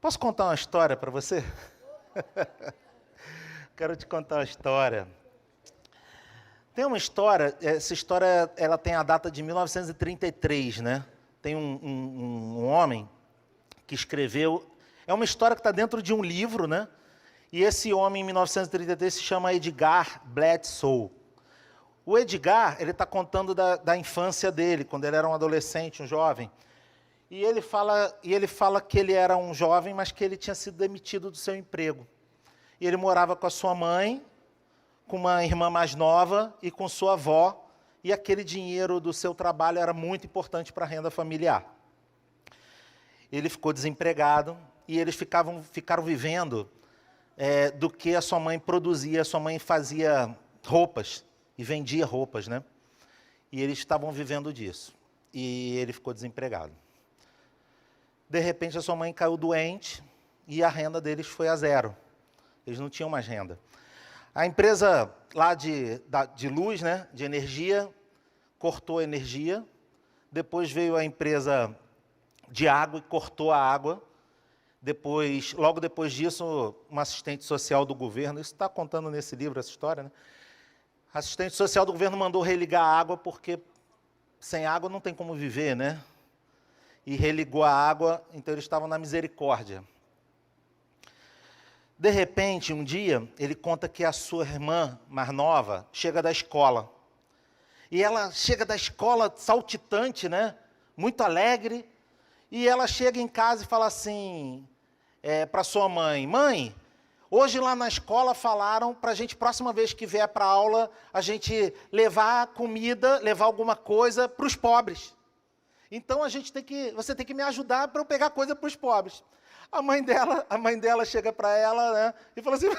Posso contar uma história para você? Quero te contar uma história. Tem uma história, essa história ela tem a data de 1933, né? Tem um homem que escreveu, é uma história que está dentro de um livro, né? E esse homem, em 1933, se chama Edgar Bledsoe. O Edgar, ele está contando da infância dele, quando ele era um adolescente, um jovem. E ele fala que ele era um jovem, mas que ele tinha sido demitido do seu emprego. E ele morava com a sua mãe, com uma irmã mais nova e com sua avó, e aquele dinheiro do seu trabalho era muito importante para a renda familiar. Ele ficou desempregado e eles ficaram vivendo do que a sua mãe produzia. A sua mãe fazia roupas e vendia roupas, né? E eles estavam vivendo disso. E ele ficou desempregado. De repente, a sua mãe caiu doente e a renda deles foi a zero. Eles não tinham mais renda. A empresa lá de luz, né, de energia, cortou a energia. Depois veio a empresa de água e cortou a água. Logo depois disso, uma assistente social do governo, isso está contando nesse livro, essa história, né? A assistente social do governo mandou religar a água, porque sem água não tem como viver, né? E religou a água, então eles estavam na misericórdia. De repente, um dia, ele conta que a sua irmã mais nova chega da escola. E ela chega da escola saltitante, né? Muito alegre. E ela chega em casa e fala assim para sua mãe: mãe, hoje lá na escola falaram para a gente, próxima vez que vier para a aula, a gente levar comida, levar alguma coisa para os pobres. Então você tem que me ajudar para eu pegar coisa para os pobres. A mãe dela chega para ela, né, e fala assim: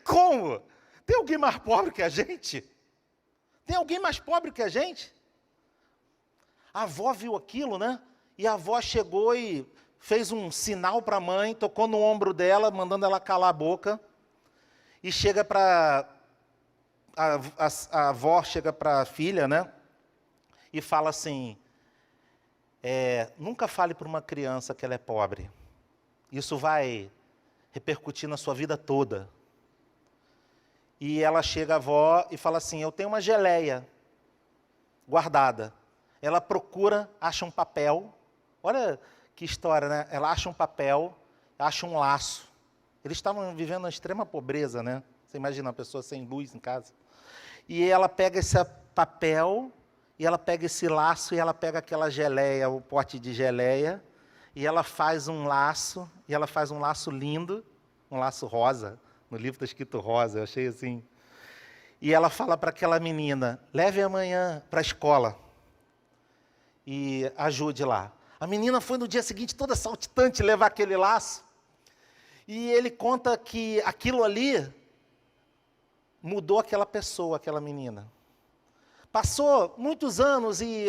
como? Tem alguém mais pobre que a gente? Tem alguém mais pobre que a gente? A avó viu aquilo, né? E a avó chegou e fez um sinal para a mãe, tocou no ombro dela, mandando ela calar a boca. E chega para a avó chega para a filha, né? E fala assim: nunca fale para uma criança que ela é pobre. Isso vai repercutir na sua vida toda. E ela chega à avó e fala assim: eu tenho uma geleia guardada. Ela procura, acha um papel. Olha que história, né? Ela acha um papel, acha um laço. Eles estavam vivendo uma extrema pobreza, né? Você imagina uma pessoa sem luz em casa. E ela pega esse papel, e ela pega esse laço, e ela pega aquela geleia, o pote de geleia, e ela faz um laço, lindo, um laço rosa. No livro está escrito rosa, eu achei assim. E ela fala para aquela menina: leve amanhã para a escola e ajude lá. A menina foi no dia seguinte toda saltitante levar aquele laço. E ele conta que aquilo ali mudou aquela pessoa, aquela menina. Passou muitos anos e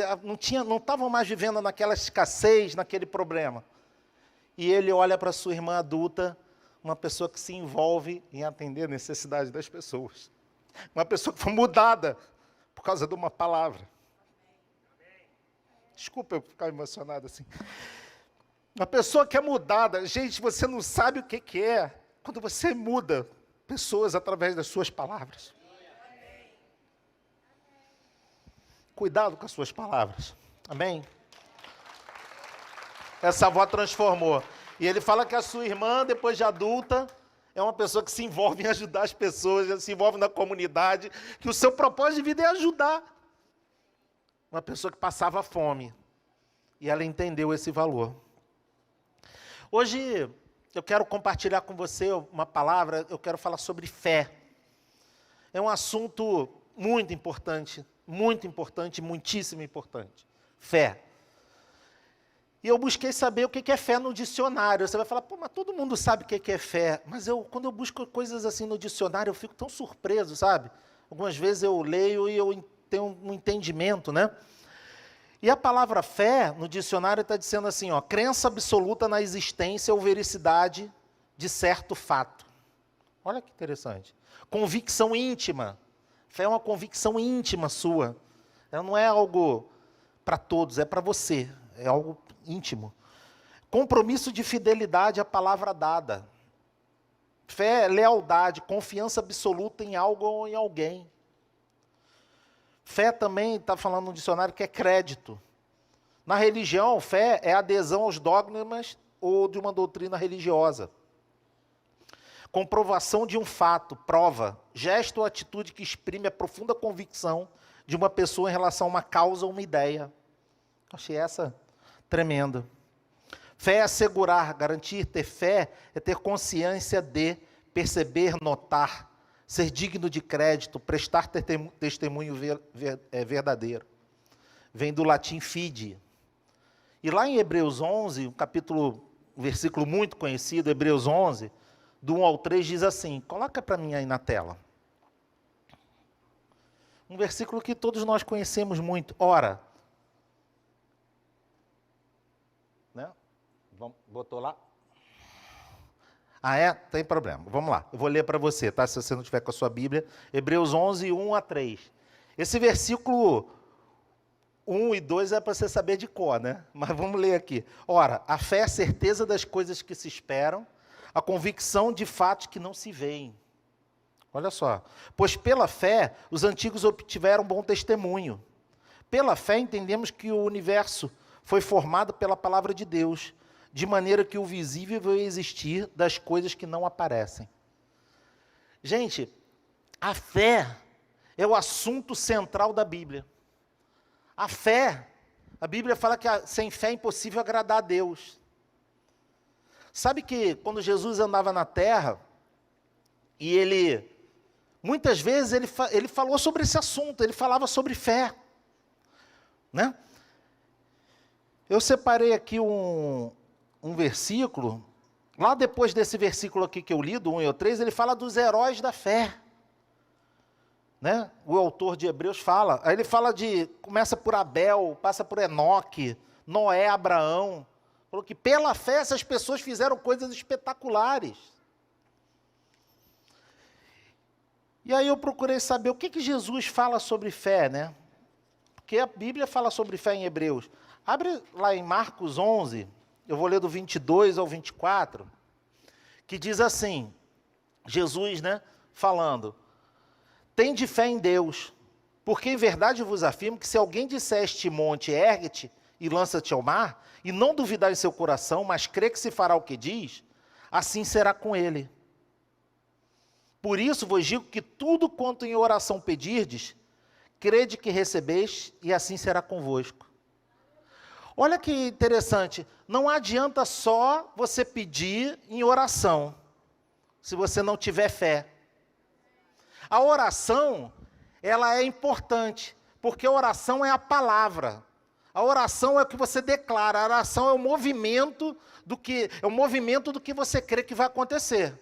não estavam mais vivendo naquela escassez, naquele problema. E ele olha para sua irmã adulta, uma pessoa que se envolve em atender a necessidade das pessoas. Uma pessoa que foi mudada por causa de uma palavra. Desculpa eu ficar emocionado assim. Uma pessoa que é mudada. Gente, você não sabe o que é quando você muda pessoas através das suas palavras. Cuidado com as suas palavras. Amém? Essa avó transformou. E ele fala que a sua irmã, depois de adulta, é uma pessoa que se envolve em ajudar as pessoas, se envolve na comunidade, que o seu propósito de vida é ajudar. Uma pessoa que passava fome. E ela entendeu esse valor. Hoje, eu quero compartilhar com você uma palavra, eu quero falar sobre fé. É um assunto muito importante, muitíssimo importante. Fé. E eu busquei saber o que é fé no dicionário. Você vai falar: pô, mas todo mundo sabe o que é fé. Mas quando eu busco coisas assim no dicionário, eu fico tão surpreso, sabe? Algumas vezes eu leio e eu tenho um entendimento, né? E a palavra fé, no dicionário, está dizendo assim, crença absoluta na existência ou vericidade de certo fato. Olha que interessante. Convicção íntima. Fé é uma convicção íntima sua. Ela não é algo para todos, é para você. É algo íntimo. Compromisso de fidelidade à palavra dada. Fé é lealdade, confiança absoluta em algo ou em alguém. Fé também, está falando no dicionário, que é crédito. Na religião, fé é adesão aos dogmas ou de uma doutrina religiosa. Comprovação de um fato, prova, gesto ou atitude que exprime a profunda convicção de uma pessoa em relação a uma causa ou uma ideia. Achei essa tremenda. Fé é assegurar, garantir, ter fé é ter consciência de, perceber, notar, ser digno de crédito, prestar testemunho verdadeiro. Vem do latim fide. E lá em Hebreus 11, um versículo muito conhecido, Hebreus 11, do 1 ao 3, diz assim, coloca para mim aí na tela. Um versículo que todos nós conhecemos muito. Ora, né? Botou lá? Ah, é? Tem problema. Vamos lá. Eu vou ler para você, tá? Se você não tiver com a sua Bíblia. Hebreus 11, 1 a 3. Esse versículo 1 e 2 é para você saber de cor, né? Mas vamos ler aqui. Ora, a fé é a certeza das coisas que se esperam, a convicção de fatos que não se veem. Olha só. Pois pela fé, os antigos obtiveram bom testemunho. Pela fé, entendemos que o universo foi formado pela palavra de Deus, de maneira que o visível veio existir das coisas que não aparecem. Gente, a fé é o assunto central da Bíblia. A fé, a Bíblia fala que sem fé é impossível agradar a Deus. Sabe que quando Jesus andava na terra, e muitas vezes ele falou sobre esse assunto, ele falava sobre fé, né? Eu separei aqui um versículo, lá depois desse versículo aqui que eu li, do 1 e 3, ele fala dos heróis da fé, né? O autor de Hebreus fala, aí ele fala começa por Abel, passa por Enoque, Noé, Abraão, falou que pela fé essas pessoas fizeram coisas espetaculares. E aí eu procurei saber o que Jesus fala sobre fé, né? Porque a Bíblia fala sobre fé em Hebreus. Abre lá em Marcos 11, eu vou ler do 22 ao 24, que diz assim, Jesus, né, falando, tende fé em Deus, porque em verdade vos afirmo que se alguém disser este monte, ergue-te e lança-te ao mar, e não duvidar em seu coração, mas crê que se fará o que diz, assim será com ele. Por isso vos digo que tudo quanto em oração pedirdes, crede que recebeis, e assim será convosco. Olha que interessante, não adianta só você pedir em oração, se você não tiver fé. A oração, ela é importante, porque a oração é a palavra. A oração é o que você declara, a oração é o movimento do que você crê que vai acontecer.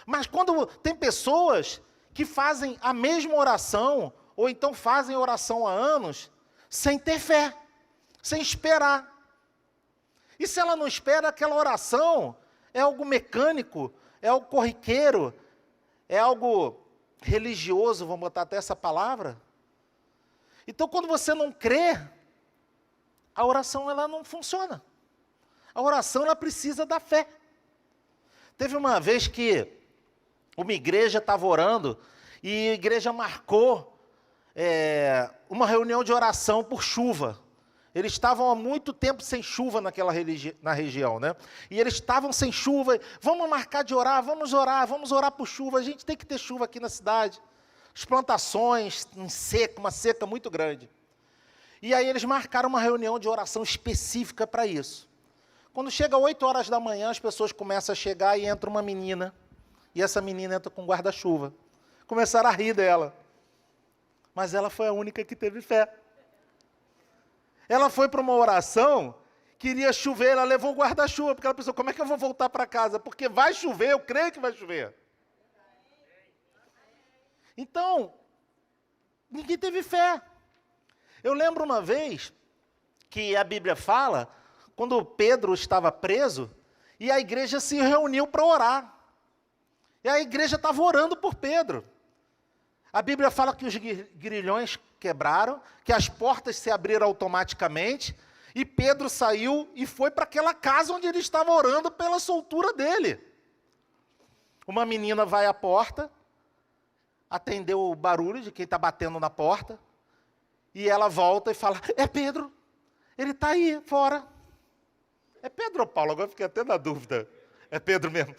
Mas quando tem pessoas que fazem a mesma oração, ou então fazem oração há anos, sem ter fé, sem esperar. E se ela não espera, aquela oração é algo mecânico, é algo corriqueiro, é algo religioso, vamos botar até essa palavra. Então, quando você não crê, a oração ela não funciona. A oração ela precisa da fé. Teve uma vez que uma igreja estava orando e a igreja marcou uma reunião de oração por chuva. Eles estavam há muito tempo sem chuva na região, né? E eles estavam sem chuva. Vamos marcar de orar, vamos orar por chuva. A gente tem que ter chuva aqui na cidade. As plantações em seca, uma seca muito grande. E aí eles marcaram uma reunião de oração específica para isso. Quando chega 8 horas da manhã, as pessoas começam a chegar e entra uma menina. E essa menina entra com guarda-chuva. Começaram a rir dela. Mas ela foi a única que teve fé. Ela foi para uma oração, queria chover, ela levou o guarda-chuva, porque ela pensou, como é que eu vou voltar para casa? Porque vai chover, eu creio que vai chover. Então, ninguém teve fé. Eu lembro uma vez que a Bíblia fala, quando Pedro estava preso, e a igreja se reuniu para orar. E a igreja estava orando por Pedro. A Bíblia fala que os grilhões quebraram, que as portas se abriram automaticamente, E Pedro saiu e foi para aquela casa onde ele estava orando pela soltura dele. Uma menina vai à porta, atendeu o barulho de quem está batendo na porta, e ela volta e fala, é Pedro, ele está aí fora. É Pedro ou Paulo? Agora fiquei até na dúvida. É Pedro mesmo.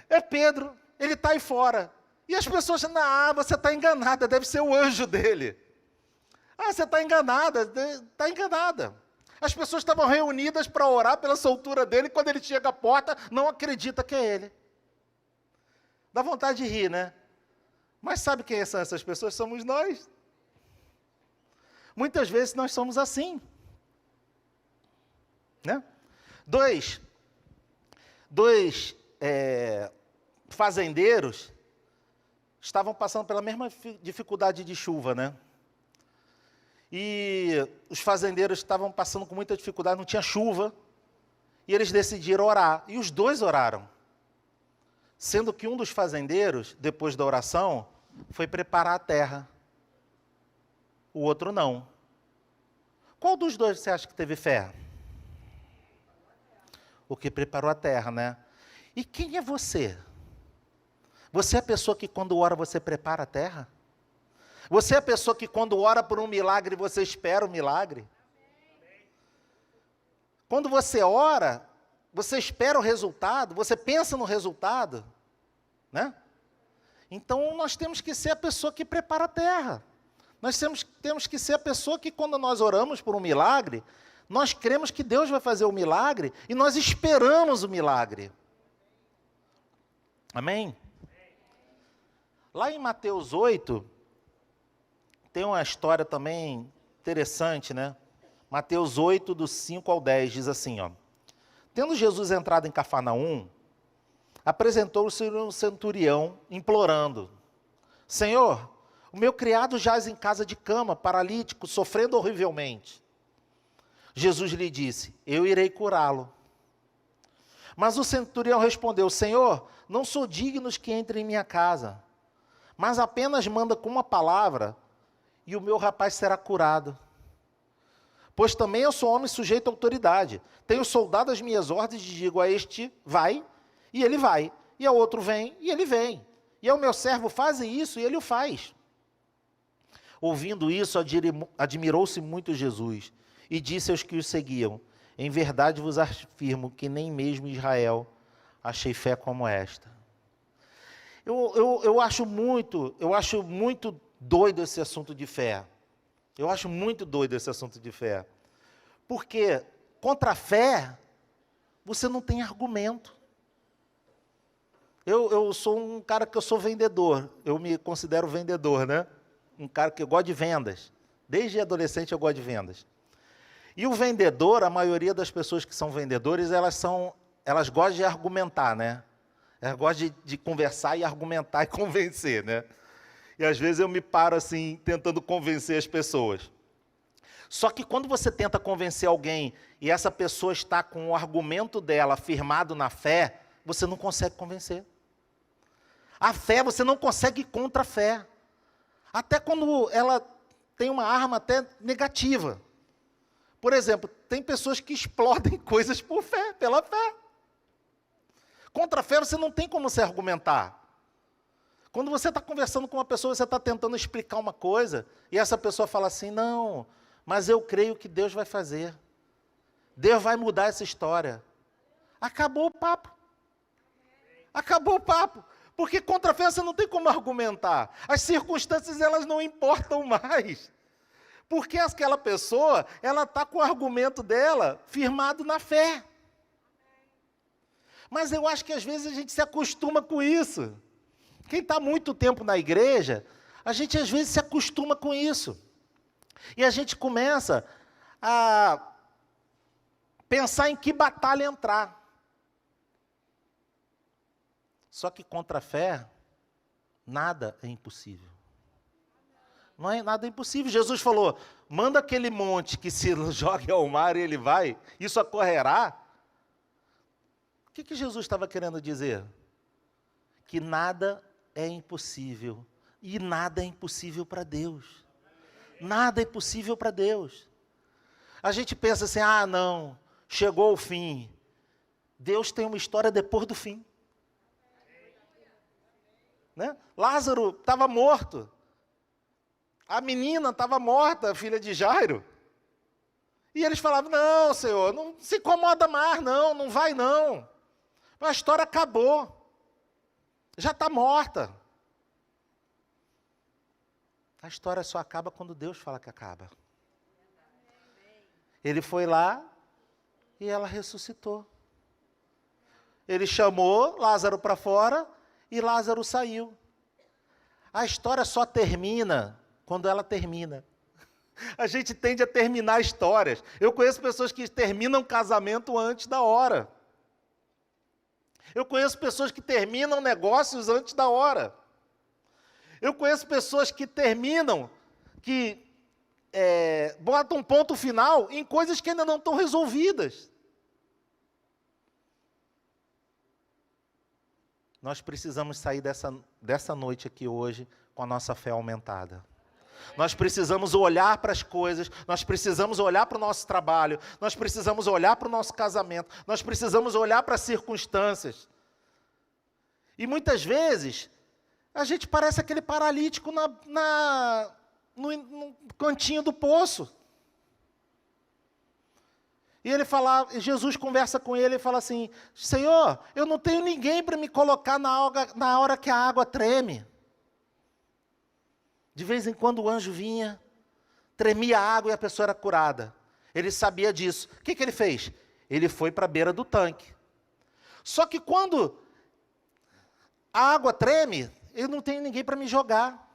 É Pedro, ele está aí fora. E as pessoas dizem, você está enganada, deve ser o anjo dele. Você está enganada, está enganada. As pessoas estavam reunidas para orar pela soltura dele, e quando ele chega à porta, não acredita que é ele. Dá vontade de rir, né? Mas sabe quem são essas pessoas? Somos nós. Muitas vezes nós somos assim. Né? Dois fazendeiros estavam passando pela mesma dificuldade de chuva, né? E os fazendeiros estavam passando com muita dificuldade, não tinha chuva, e eles decidiram orar. E os dois oraram. Sendo que um dos fazendeiros, depois da oração, foi preparar a terra. O outro não. Qual dos dois você acha que teve fé? O que preparou a terra, né? E quem é você? Você é a pessoa que quando ora você prepara a terra? Você é a pessoa que quando ora por um milagre você espera o milagre? Quando você ora, você espera o resultado, você pensa no resultado, né? Então nós temos que ser a pessoa que prepara a terra. Nós temos que ser a pessoa que quando nós oramos por um milagre, nós cremos que Deus vai fazer o milagre e nós esperamos o milagre. Amém? Lá em Mateus 8, tem uma história também interessante, né? Mateus 8, do 5 ao 10, diz assim, ó. Tendo Jesus entrado em Cafarnaum, apresentou-se um centurião, implorando, Senhor, o meu criado jaz em casa de cama, paralítico, sofrendo horrivelmente. Jesus lhe disse, eu irei curá-lo. Mas o centurião respondeu, Senhor, não sou digno que entre em minha casa, mas apenas manda com uma palavra, e o meu rapaz será curado. Pois também eu sou homem sujeito à autoridade. Tenho soldado às minhas ordens e digo a este, vai, e ele vai. E ao outro, vem, e ele vem. E ao meu servo, faze isso, e ele o faz. Ouvindo isso, admirou-se muito Jesus, e disse aos que o seguiam, em verdade vos afirmo que nem mesmo em Israel achei fé como esta. Eu acho muito doido esse assunto de fé. Eu acho muito doido esse assunto de fé. Porque contra a fé, você não tem argumento. Eu sou um cara que eu sou vendedor. Eu me considero vendedor, né? Um cara que eu gosto de vendas. Desde adolescente eu gosto de vendas. E o vendedor, a maioria das pessoas que são vendedores, elas gostam de argumentar, né? Elas gostam de conversar e argumentar e convencer, né? E às vezes eu me paro assim, tentando convencer as pessoas. Só que quando você tenta convencer alguém e essa pessoa está com o argumento dela firmado na fé, você não consegue convencer. A fé, você não consegue ir contra a fé. Até quando ela tem uma arma até negativa. Por exemplo, tem pessoas que explodem coisas por fé, pela fé. Contra a fé você não tem como se argumentar. Quando você está conversando com uma pessoa, você está tentando explicar uma coisa, e essa pessoa fala assim, não, mas eu creio que Deus vai fazer. Deus vai mudar essa história. Acabou o papo. Acabou o papo. Porque contra a fé você não tem como argumentar. As circunstâncias, elas não importam mais. Porque aquela pessoa, ela está com o argumento dela firmado na fé. Mas eu acho que às vezes a gente se acostuma com isso. Quem está muito tempo na igreja, a gente às vezes se acostuma com isso. E a gente começa a pensar em que batalha entrar. Só que contra a fé, nada é impossível. Não é nada impossível. Jesus falou, manda aquele monte que se jogue ao mar e ele vai, isso ocorrerá. O que Jesus estava querendo dizer? Que nada é impossível. E nada é impossível para Deus. Nada é impossível para Deus. A gente pensa assim, ah, não, chegou o fim. Deus tem uma história depois do fim. Né? Lázaro estava morto. A menina estava morta, a filha de Jairo. E eles falavam, não, Senhor, não se incomoda mais, não vai não. A história acabou. Já está morta. A história só acaba quando Deus fala que acaba. Ele foi lá e ela ressuscitou. Ele chamou Lázaro para fora e Lázaro saiu. A história só termina quando ela termina. A gente tende a terminar histórias. Eu conheço pessoas que terminam casamento antes da hora. Eu conheço pessoas que terminam negócios antes da hora. Eu conheço pessoas que terminam, que botam um ponto final em coisas que ainda não estão resolvidas. Nós precisamos sair dessa noite aqui hoje com a nossa fé aumentada. Nós precisamos olhar para as coisas, nós precisamos olhar para o nosso trabalho, nós precisamos olhar para o nosso casamento, nós precisamos olhar para as circunstâncias. E muitas vezes, a gente parece aquele paralítico no cantinho do poço. E Jesus conversa com ele e fala assim, Senhor, eu não tenho ninguém para me colocar na hora que a água treme. De vez em quando o anjo vinha, tremia a água e a pessoa era curada. Ele sabia disso. O que ele fez? Ele foi para a beira do tanque. Só que quando a água treme, eu não tenho ninguém para me jogar.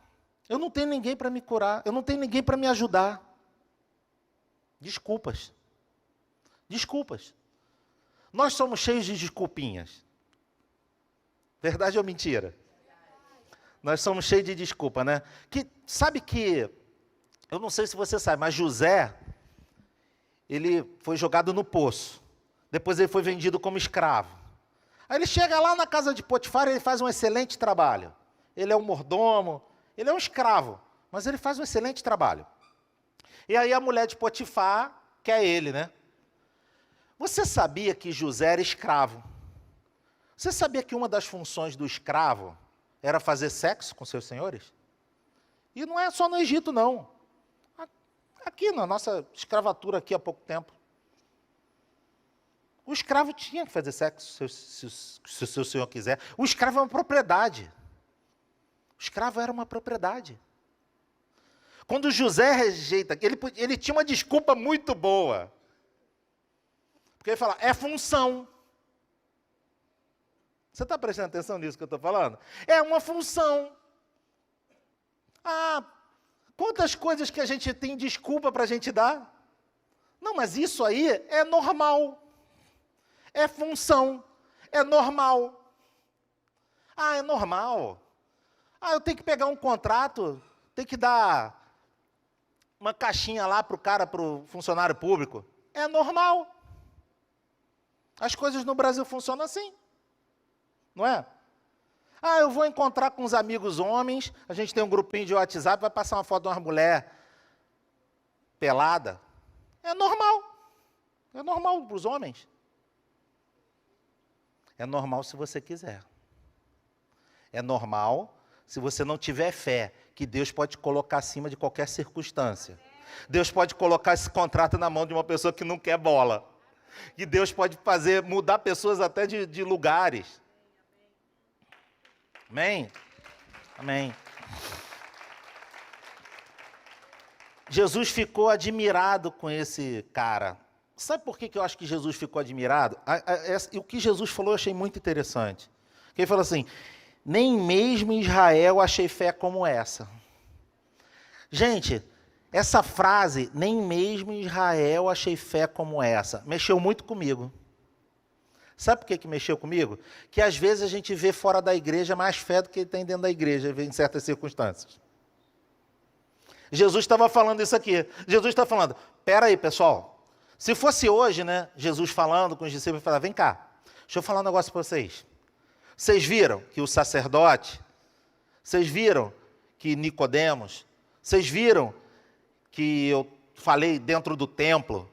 Eu não tenho ninguém para me curar. Eu não tenho ninguém para me ajudar. Desculpas. Desculpas. Nós somos cheios de desculpinhas. Verdade ou mentira? Nós somos cheios de desculpa, né? Sabe que, eu não sei se você sabe, mas José, ele foi jogado no poço. Depois ele foi vendido como escravo. Aí ele chega lá na casa de Potifar e ele faz um excelente trabalho. Ele é um mordomo, ele é um escravo, mas ele faz um excelente trabalho. E aí a mulher de Potifar quer ele, né? Você sabia que José era escravo? Você sabia que uma das funções do escravo era fazer sexo com seus senhores? E não é só no Egito, não. Aqui, na nossa escravatura aqui há pouco tempo. O escravo tinha que fazer sexo, se o seu senhor quiser. O escravo é uma propriedade. O escravo era uma propriedade. Quando José rejeita, ele tinha uma desculpa muito boa. Porque ele fala, é função. Você está prestando atenção nisso que eu estou falando? É uma função. Ah, quantas coisas que a gente tem desculpa para a gente dar? Não, mas isso aí é normal. É função. É normal. Ah, é normal. Ah, eu tenho que pegar um contrato, tenho que dar uma caixinha lá para o funcionário público. É normal. As coisas no Brasil funcionam assim. Não é? Ah, eu vou encontrar com uns amigos homens, a gente tem um grupinho de WhatsApp, vai passar uma foto de uma mulher pelada. É normal. É normal para os homens. É normal se você quiser. É normal se você não tiver fé, que Deus pode colocar acima de qualquer circunstância. Deus pode colocar esse contrato na mão de uma pessoa que não quer bola. Que Deus pode mudar pessoas até de lugares. Amém? Amém. Jesus ficou admirado com esse cara. Sabe por que eu acho que Jesus ficou admirado? O que Jesus falou eu achei muito interessante. Ele falou assim, nem mesmo em Israel achei fé como essa. Gente, essa frase, nem mesmo em Israel achei fé como essa, mexeu muito comigo. Sabe por que mexeu comigo? Que às vezes a gente vê fora da igreja mais fé do que tem dentro da igreja, em certas circunstâncias. Jesus estava falando isso aqui. Jesus está falando, pera aí, pessoal. Se fosse hoje, né, Jesus falando com os discípulos, falava, vem cá, deixa eu falar um negócio para vocês. Vocês viram que o sacerdote, vocês viram que Nicodemos, vocês viram que eu falei dentro do templo,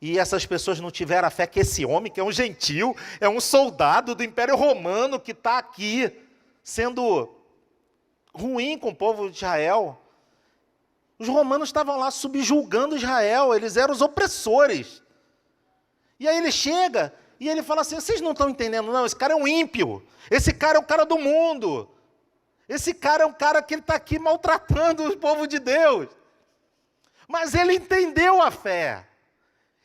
e essas pessoas não tiveram a fé que esse homem, que é um gentil, é um soldado do Império Romano, que está aqui sendo ruim com o povo de Israel. Os romanos estavam lá subjulgando Israel, eles eram os opressores. E aí ele chega e ele fala assim, vocês não estão entendendo não, esse cara é um ímpio, esse cara é o cara do mundo, esse cara é um cara que ele está aqui maltratando o povo de Deus. Mas ele entendeu a fé.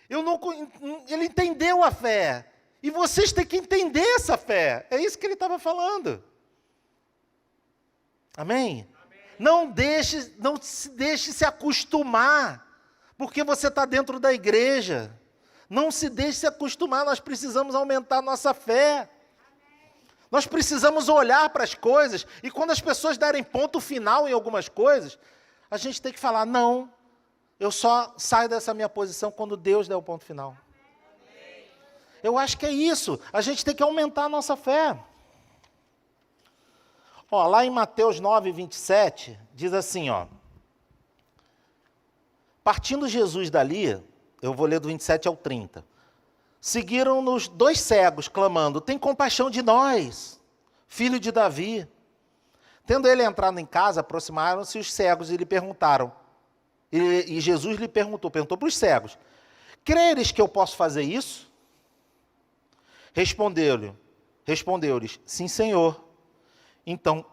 Ele entendeu a fé. E vocês têm que entender essa fé. É isso que ele estava falando. Amém? Não se deixe se acostumar, porque você está dentro da igreja. Não se deixe se acostumar, nós precisamos aumentar a nossa fé. Nós precisamos olhar para as coisas, e quando as pessoas derem ponto final em algumas coisas, a gente tem que falar, não, eu só saio dessa minha posição quando Deus der o ponto final. Eu acho que é isso, a gente tem que aumentar a nossa fé. Ó, lá em Mateus 9, 27, diz assim, ó. Partindo Jesus dali, eu vou ler do 27 ao 30. Seguiram-nos 2 cegos, clamando, tem compaixão de nós, filho de Davi. Tendo ele entrado em casa, aproximaram-se os cegos e lhe perguntaram. E Jesus lhe perguntou para os cegos, creres que eu posso fazer isso? Respondeu-lhes, sim, Senhor. Então,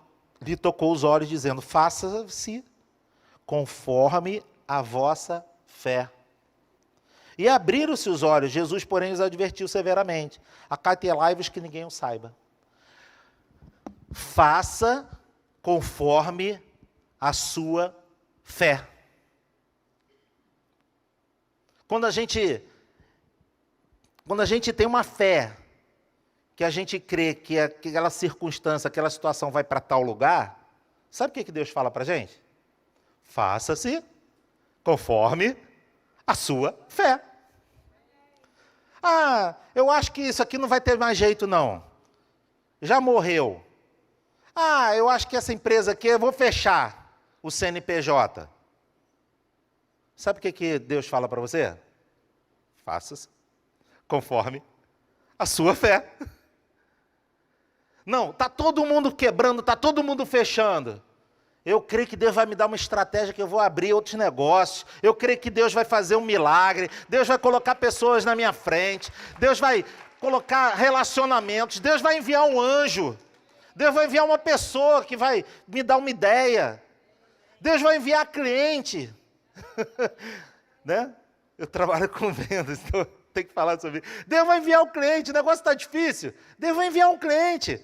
lhe tocou os olhos, dizendo, faça-se conforme a vossa fé. E abriram-se os olhos, Jesus, porém, os advertiu severamente, acautelai-vos que ninguém o saiba. Faça conforme a sua fé. Quando a gente tem uma fé, que a gente crê que aquela circunstância, aquela situação vai para tal lugar, sabe o que Deus fala para a gente? Faça-se conforme a sua fé. Ah, eu acho que isso aqui não vai ter mais jeito não. Já morreu. Ah, eu acho que essa empresa aqui, eu vou fechar o CNPJ. Sabe o que Deus fala para você? Faça-se conforme a sua fé. Não, está todo mundo quebrando, está todo mundo fechando. Eu creio que Deus vai me dar uma estratégia que eu vou abrir outros negócios. Eu creio que Deus vai fazer um milagre. Deus vai colocar pessoas na minha frente. Deus vai colocar relacionamentos. Deus vai enviar um anjo. Deus vai enviar uma pessoa que vai me dar uma ideia. Deus vai enviar cliente. Né? Eu trabalho com vendas, então tem que falar sobre isso. Deus vai enviar um cliente, o negócio está difícil. Deus vai enviar um cliente.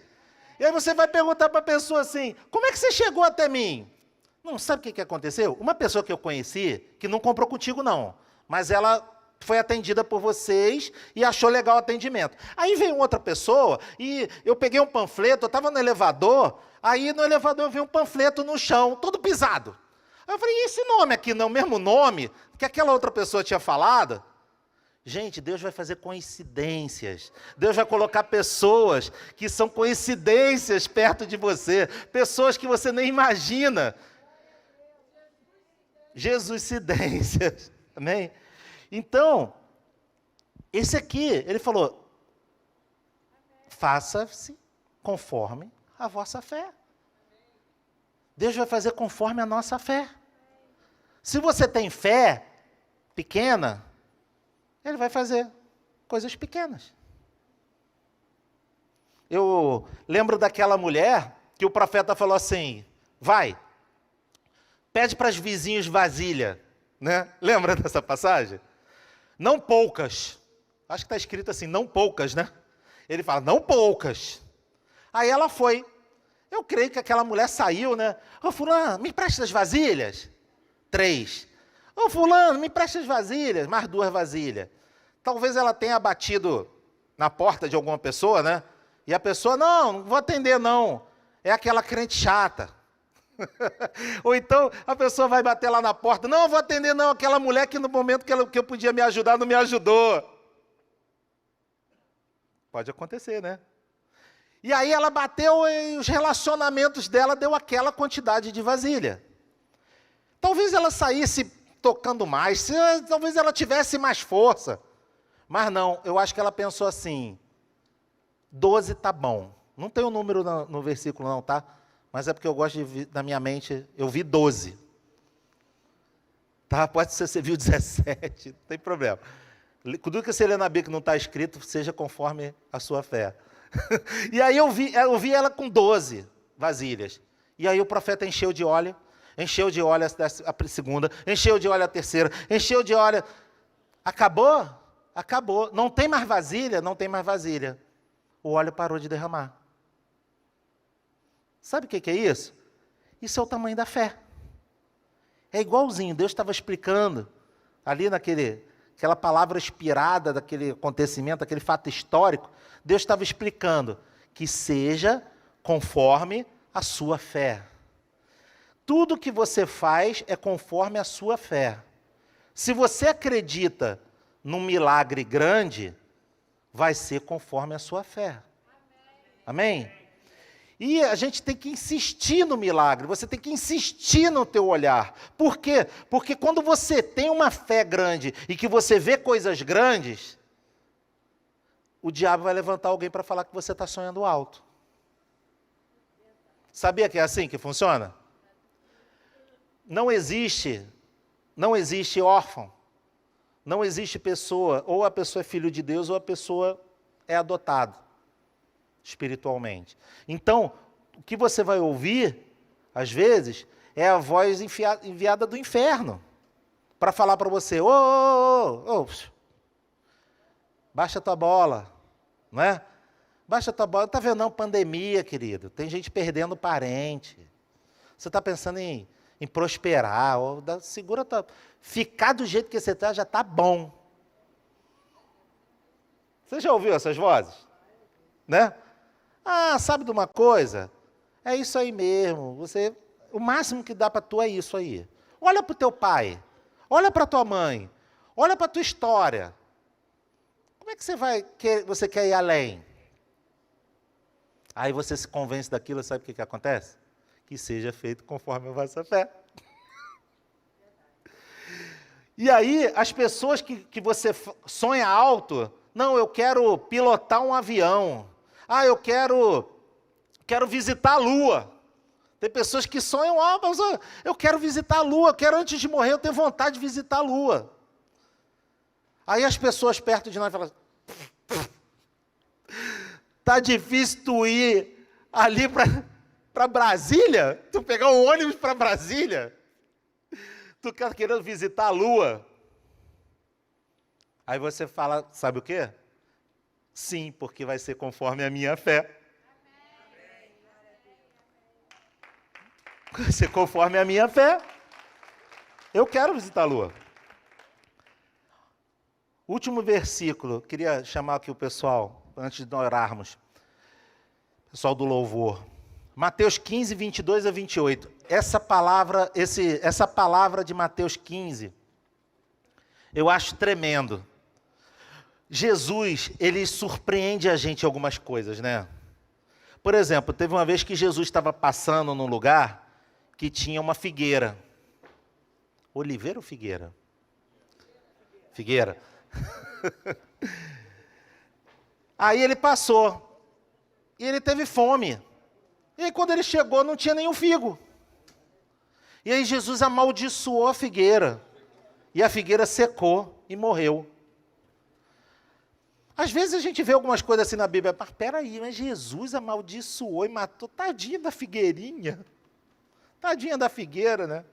E aí você vai perguntar para a pessoa assim, como é que você chegou até mim? Não, sabe o que aconteceu? Uma pessoa que eu conheci, que não comprou contigo não, mas ela foi atendida por vocês e achou legal o atendimento. Aí veio outra pessoa e eu peguei um panfleto, eu estava no elevador, aí no elevador eu vi um panfleto no chão, todo pisado. Aí eu falei, e esse nome aqui não é o mesmo nome que aquela outra pessoa tinha falado? Gente, Deus vai fazer coincidências. Deus vai colocar pessoas que são coincidências perto de você. Pessoas que você nem imagina. Jesuscidências. Amém? Então, esse aqui, ele falou, faça-se conforme a vossa fé. Deus vai fazer conforme a nossa fé. Se você tem fé pequena, Ele vai fazer coisas pequenas. Eu lembro daquela mulher que o profeta falou assim, vai, pede para os vizinhos vasilha, né? Lembra dessa passagem? Não poucas. Acho que está escrito assim, não poucas, né? Ele fala, não poucas. Aí ela foi. Eu creio que aquela mulher saiu, né? Ô fulano, me empresta as vasilhas? 3. Ô fulano, me empresta as vasilhas? Mais 2 vasilhas. Talvez ela tenha batido na porta de alguma pessoa, né? E a pessoa, não vou atender não. É aquela crente chata. Ou então a pessoa vai bater lá na porta, não vou atender não, aquela mulher que no momento que eu podia me ajudar, não me ajudou. Pode acontecer, né? E aí ela bateu e os relacionamentos dela deu aquela quantidade de vasilha. Talvez ela saísse tocando mais, talvez ela tivesse mais força. Mas não, eu acho que ela pensou assim, 12 tá bom. Não tem o número no versículo não, tá? Mas é porque eu gosto na minha mente, eu vi 12. Tá? Pode ser que você viu 17, não tem problema. Tudo que você lê na Bíblia que não está escrito, seja conforme a sua fé. E aí eu vi ela com 12 vasilhas. E aí o profeta encheu de óleo a segunda, encheu de óleo a terceira, encheu de óleo. Acabou? Acabou. Não tem mais vasilha? Não tem mais vasilha. O óleo parou de derramar. Sabe o que é isso? Isso é o tamanho da fé. É igualzinho, Deus estava explicando ali aquela palavra inspirada daquele acontecimento, daquele fato histórico, Deus estava explicando que seja conforme a sua fé. Tudo que você faz é conforme a sua fé. Se você acredita num milagre grande, vai ser conforme a sua fé. Amém? E a gente tem que insistir no milagre, você tem que insistir no teu olhar. Por quê? Porque quando você tem uma fé grande e que você vê coisas grandes, o diabo vai levantar alguém para falar que você está sonhando alto. Sabia que é assim que funciona? Não existe órfão, não existe pessoa, ou a pessoa é filho de Deus ou a pessoa é adotado espiritualmente. Então, o que você vai ouvir, às vezes, é a voz enviada do inferno, para falar para você, baixa tua bola, não é? Baixa tua bola, está vendo não, pandemia, querido, tem gente perdendo parente, você está pensando em prosperar, segura tua, ficar do jeito que você está, já está bom. Você já ouviu essas vozes? Né? Ah, sabe de uma coisa? É isso aí mesmo. O máximo que dá para tu é isso aí. Olha para o teu pai. Olha para a tua mãe. Olha para a tua história. Como é que você quer ir além? Aí você se convence daquilo, sabe o que acontece? Que seja feito conforme a vossa fé. E aí, as pessoas que você sonha alto, não, eu quero pilotar um avião. Ah, eu quero visitar a Lua. Tem pessoas que sonham, mas eu quero visitar a Lua, eu quero antes de morrer, eu tenho vontade de visitar a Lua. Aí as pessoas perto de nós falam, tá difícil tu ir ali para Brasília? Tu pegar um ônibus para Brasília? Tu está querendo visitar a Lua? Aí você fala, sabe o quê? Sim, porque vai ser conforme a minha fé. Vai ser conforme a minha fé. Eu quero visitar a Lua. Último versículo, queria chamar aqui o pessoal, antes de orarmos. Pessoal do louvor. Mateus 15, 22 a 28. Essa palavra de Mateus 15, eu acho tremendo. Jesus, ele surpreende a gente em algumas coisas, né? Por exemplo, teve uma vez que Jesus estava passando num lugar que tinha uma figueira. Oliveira ou figueira? Figueira. Aí ele passou. E ele teve fome. E aí quando ele chegou, não tinha nenhum figo. E aí Jesus amaldiçoou a figueira. E a figueira secou e morreu. Às vezes a gente vê algumas coisas assim na Bíblia, mas peraí, mas Jesus amaldiçoou e matou, tadinha da figueirinha, tadinha da figueira, né?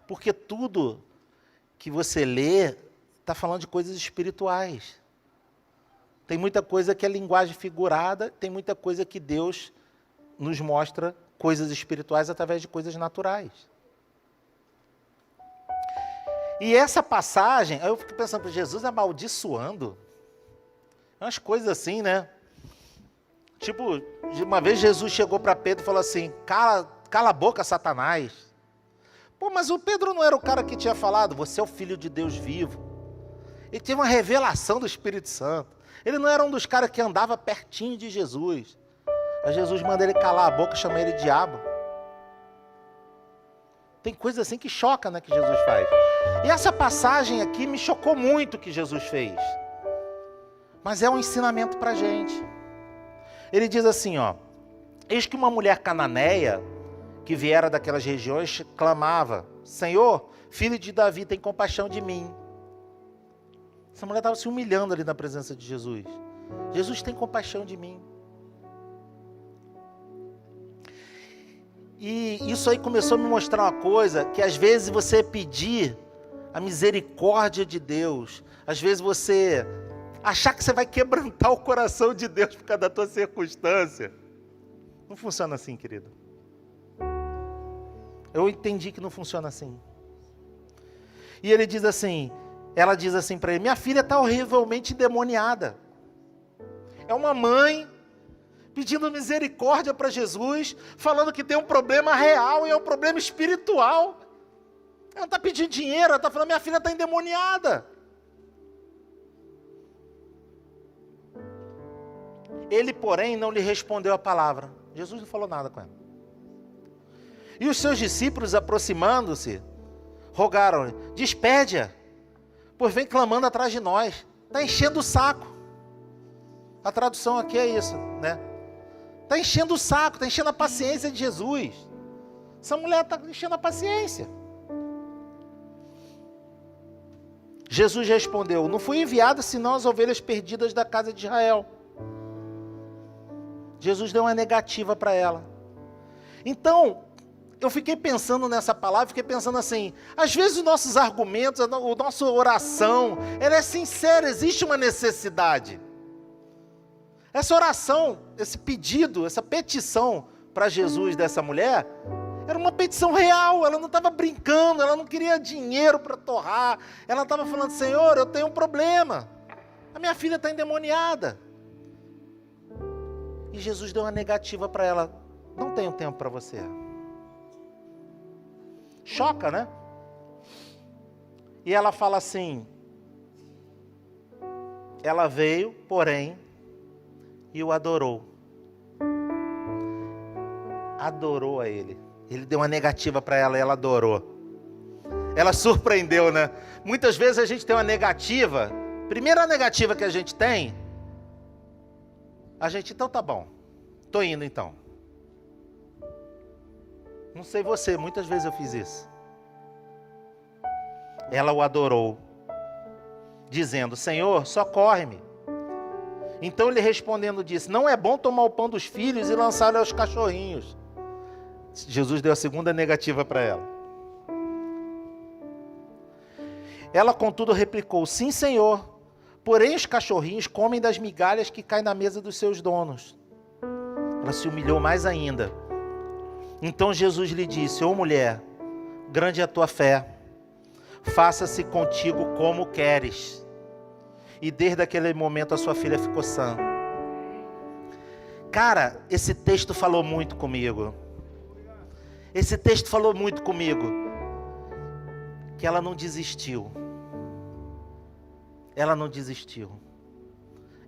Porque tudo que você lê está falando de coisas espirituais. Tem muita coisa que é linguagem figurada, tem muita coisa que Deus nos mostra coisas espirituais através de coisas naturais. E essa passagem, aí eu fico pensando, Jesus amaldiçoando? Umas coisas assim, né? Tipo, uma vez Jesus chegou para Pedro e falou assim, cala a boca, Satanás. Pô, mas o Pedro não era o cara que tinha falado, você é o Filho de Deus vivo. Ele teve uma revelação do Espírito Santo. Ele não era um dos caras que andava pertinho de Jesus. Aí Jesus manda ele calar a boca e chama ele de diabo. Tem coisa assim que choca, né, que Jesus faz. E essa passagem aqui me chocou muito que Jesus fez. Mas é um ensinamento para a gente. Ele diz assim, ó: eis que uma mulher cananeia, que viera daquelas regiões, clamava: Senhor, filho de Davi, tem compaixão de mim. Essa mulher estava se humilhando ali na presença de Jesus. Jesus, tem compaixão de mim. E isso aí começou a me mostrar uma coisa, que às vezes você pedir a misericórdia de Deus, às vezes você achar que você vai quebrantar o coração de Deus por causa da tua circunstância. Não funciona assim, querido. Eu entendi que não funciona assim. E ele diz assim, ela diz assim para ele: minha filha está horrivelmente endemoniada. É uma mãe pedindo misericórdia para Jesus, falando que tem um problema real e é um problema espiritual. Ela não está pedindo dinheiro, ela está falando: minha filha está endemoniada. Ele, porém, não lhe respondeu a palavra. Jesus não falou nada com ela. E os seus discípulos, aproximando-se, rogaram-lhe: despede-a, pois vem clamando atrás de nós. Está enchendo o saco. A tradução aqui é isso, né? Está enchendo o saco, está enchendo a paciência de Jesus. Essa mulher está enchendo a paciência. Jesus respondeu: não fui enviado senão as ovelhas perdidas da casa de Israel. Jesus deu uma negativa para ela. Então, eu fiquei pensando nessa palavra, fiquei pensando assim, às vezes os nossos argumentos, a nossa oração, ela é sincera, existe uma necessidade. Essa oração, esse pedido, essa petição para Jesus dessa mulher, era uma petição real, ela não estava brincando, ela não queria dinheiro para torrar, ela estava falando: Senhor, eu tenho um problema, a minha filha está endemoniada. E Jesus deu uma negativa para ela: não tenho tempo para você. Choca, né? E ela fala assim, ela veio, porém, e o adorou. Adorou a ele. Ele deu uma negativa para ela e ela adorou. Ela surpreendeu, né? Muitas vezes a gente tem uma negativa. Primeira negativa que a gente tem, a gente: então tá bom, tô indo então. Não sei você, muitas vezes eu fiz isso. Ela o adorou, dizendo: Senhor, socorre-me. Então ele respondendo disse: não é bom tomar o pão dos filhos e lançá-lo aos cachorrinhos. Jesus deu a segunda negativa para ela. Ela, contudo, replicou: sim, Senhor, porém os cachorrinhos comem das migalhas que caem na mesa dos seus donos. Ela se humilhou mais ainda. Então Jesus lhe disse: ô mulher, grande é a tua fé, faça-se contigo como queres. E desde aquele momento a sua filha ficou sã. Cara, esse texto falou muito comigo. Esse texto falou muito comigo. Que ela não desistiu. Ela não desistiu.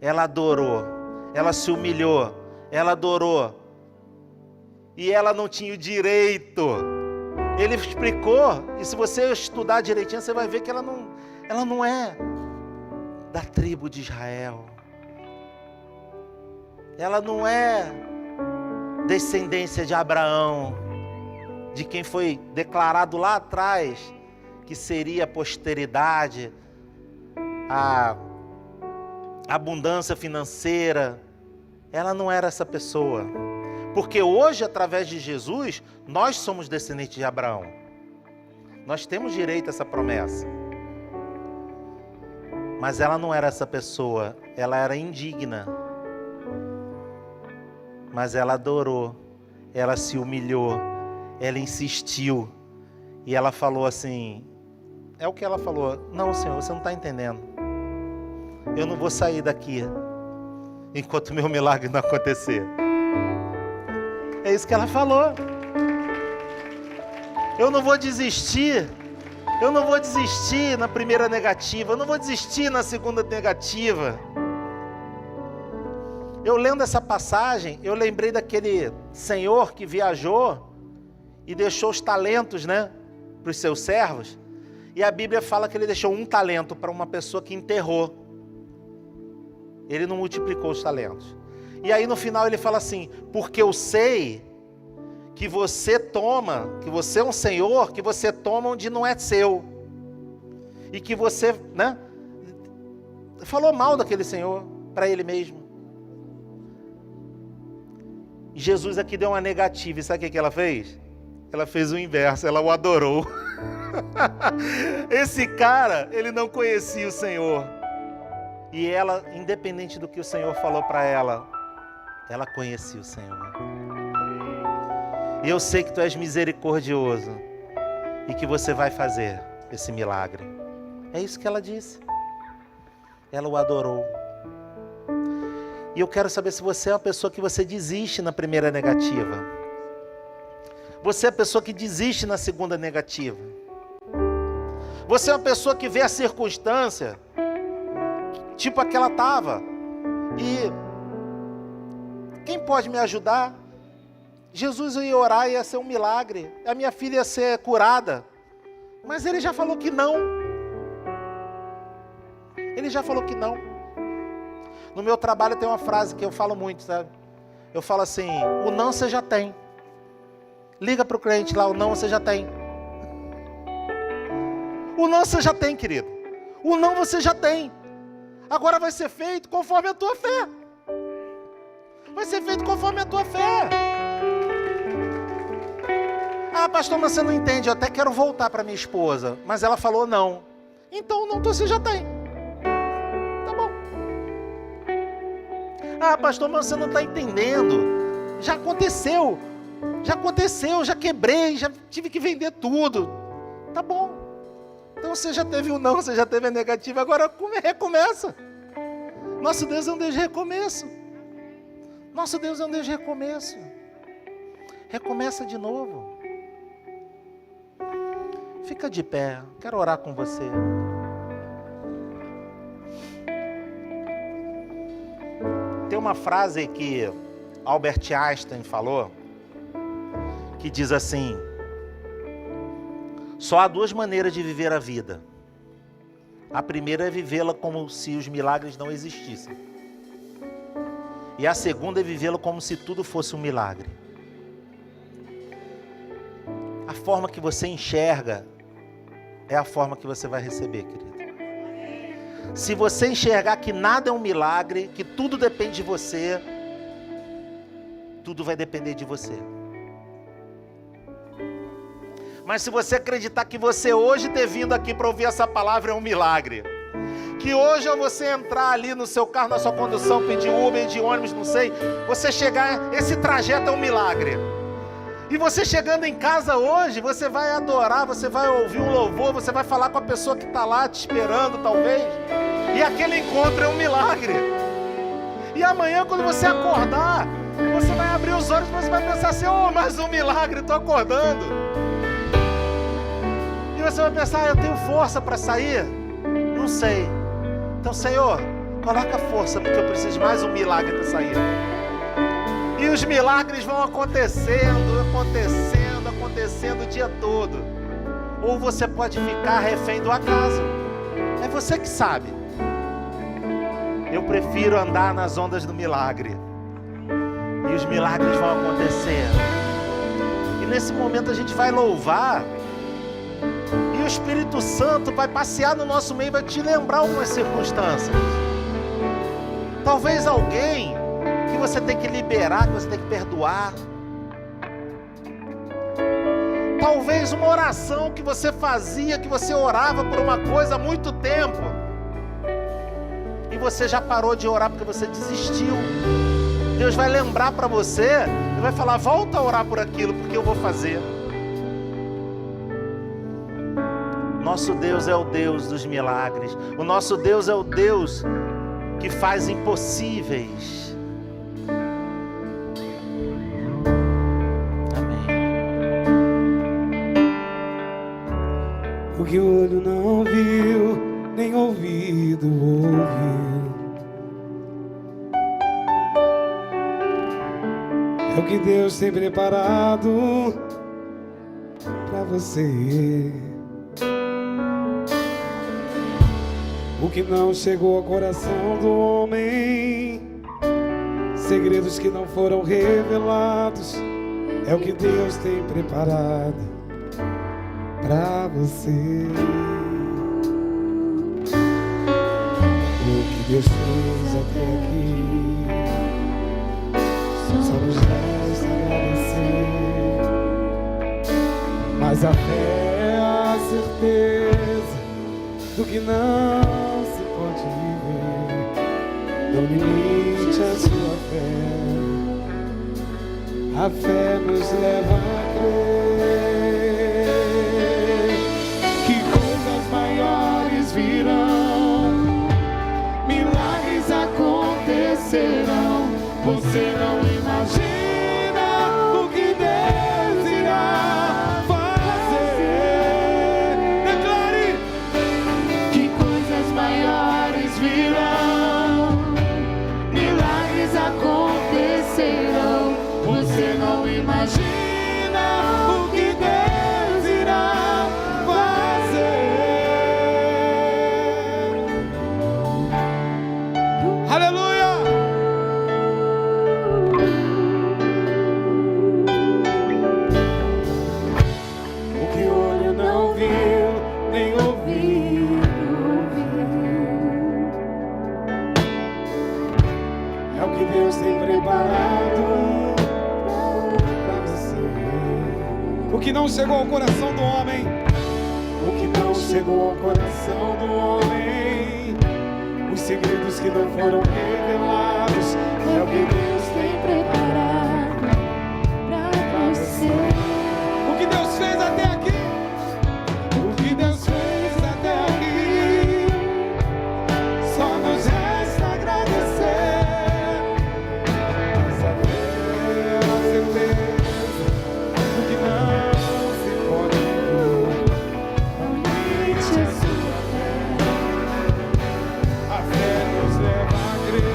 Ela adorou. Ela se humilhou. Ela adorou. E ela não tinha o direito. Ele explicou. E se você estudar direitinho, você vai ver que ela não é da tribo de Israel. Ela não é descendência de Abraão, de quem foi declarado lá atrás que seria a posteridade, a abundância financeira. Ela não era essa pessoa. Porque hoje, através de Jesus, nós somos descendentes de Abraão. Nós temos direito a essa promessa. Mas ela não era essa pessoa, ela era indigna. Mas ela adorou, ela se humilhou, ela insistiu. E ela falou assim, é o que ela falou: não, Senhor, você não está entendendo. Eu não vou sair daqui enquanto meu milagre não acontecer. É isso que ela falou. Eu não vou desistir. Eu não vou desistir na primeira negativa. Eu não vou desistir na segunda negativa. Eu lendo essa passagem, eu lembrei daquele senhor que viajou e deixou os talentos, né? para os seus servos, e a Bíblia fala que ele deixou um talento para uma pessoa que enterrou. Ele não multiplicou os talentos. E aí no final ele fala assim: porque eu sei que você toma, que você é um senhor, que você toma onde não é seu. E que você, né, falou mal daquele senhor para ele mesmo. E Jesus aqui deu uma negativa, e sabe o que ela fez? Ela fez o inverso, ela o adorou. Esse cara, ele não conhecia o Senhor. E ela, independente do que o Senhor falou para ela, ela conhecia o Senhor. E eu sei que tu és misericordioso e que você vai fazer esse milagre. É isso que ela disse. Ela o adorou. E eu quero saber se você é uma pessoa que você desiste na primeira negativa. Você é a pessoa que desiste na segunda negativa. Você é uma pessoa que vê a circunstância tipo a que ela estava. E quem pode me ajudar? Jesus ia orar e ia ser um milagre. A minha filha ia ser curada. Mas ele já falou que não. Ele já falou que não. No meu trabalho tem uma frase que eu falo muito, sabe? Eu falo assim: o não você já tem. Liga para o cliente lá, o não você já tem. O não você já tem, querido. O não você já tem. Agora vai ser feito conforme a tua fé. Vai ser feito conforme a tua fé. Ah, pastor, mas você não entende. Eu até quero voltar para minha esposa, mas ela falou não. Então o não você já tem. Tá bom. Ah, pastor, mas você não está entendendo. Já aconteceu. Já quebrei, já tive que vender tudo. Tá bom. Então você já teve o não, você já teve a negativa, agora recomeça. Nosso Deus é um Deus de recomeço. Nosso Deus é um Deus de recomeço. Recomeça de novo. Fica de pé, quero orar com você. Tem uma frase que Albert Einstein falou, que diz assim: só há duas maneiras de viver a vida. A primeira é vivê-la como se os milagres não existissem. E a segunda é vivê-la como se tudo fosse um milagre. A forma que você enxerga é a forma que você vai receber, querido. Se você enxergar que nada é um milagre, que tudo depende de você, tudo vai depender de você. Mas se você acreditar que você hoje ter vindo aqui para ouvir essa palavra é um milagre, que hoje ao você entrar ali no seu carro, na sua condução, pedir Uber, de ônibus, não sei, você chegar, esse trajeto é um milagre. E você chegando em casa hoje, você vai adorar, você vai ouvir um louvor, você vai falar com a pessoa que está lá te esperando talvez, e aquele encontro é um milagre. E amanhã quando você acordar, você vai abrir os olhos e você vai pensar assim: oh, mais um milagre, estou acordando. E você vai pensar: eu tenho força para sair? Não sei. Então, Senhor, coloca força, porque eu preciso de mais um milagre para sair. E os milagres vão acontecendo o dia todo. Ou você pode ficar refém do acaso. É você que sabe. Eu prefiro andar nas ondas do milagre. E os milagres vão acontecer. E nesse momento a gente vai louvar. E o Espírito Santo vai passear no nosso meio e vai te lembrar algumas circunstâncias. Talvez alguém que você tem que liberar, que você tem que perdoar. Talvez uma oração que você fazia, que você orava por uma coisa há muito tempo. E você já parou de orar porque você desistiu. Deus vai lembrar para você e vai falar: volta a orar por aquilo, porque eu vou fazer. Nosso Deus é o Deus dos milagres. O nosso Deus é o Deus que faz impossíveis. O que o olho não viu, nem ouvido ouviu, é o que Deus tem preparado pra você. O que não chegou ao coração do homem, segredos que não foram revelados, é o que Deus tem preparado pra você. O que Deus fez até aqui, só nos resta agradecer. Mas a fé é a certeza do que não se pode viver. Não limite a sua fé. A fé nos leva a crer que coisas maiores virão, milagres acontecerão. Você não imagina o que Deus irá fazer. Declare que coisas maiores virão, milagres acontecerão. Você não imagina o que Deus irá fazer. Aleluia! O que o olho não viu, nem ouviu, é o que Deus tem preparado. O que não chegou ao coração do homem, o que não chegou ao coração do homem, os segredos que não foram revelados, é o que Deus tem preparado pra você. O que Deus fez até aqui, o que Deus fez até aqui, só nos resta agradecer. Mas a fé é a certeza do que não se pode ver. Não limite a sua fé. A fé nos leva a crer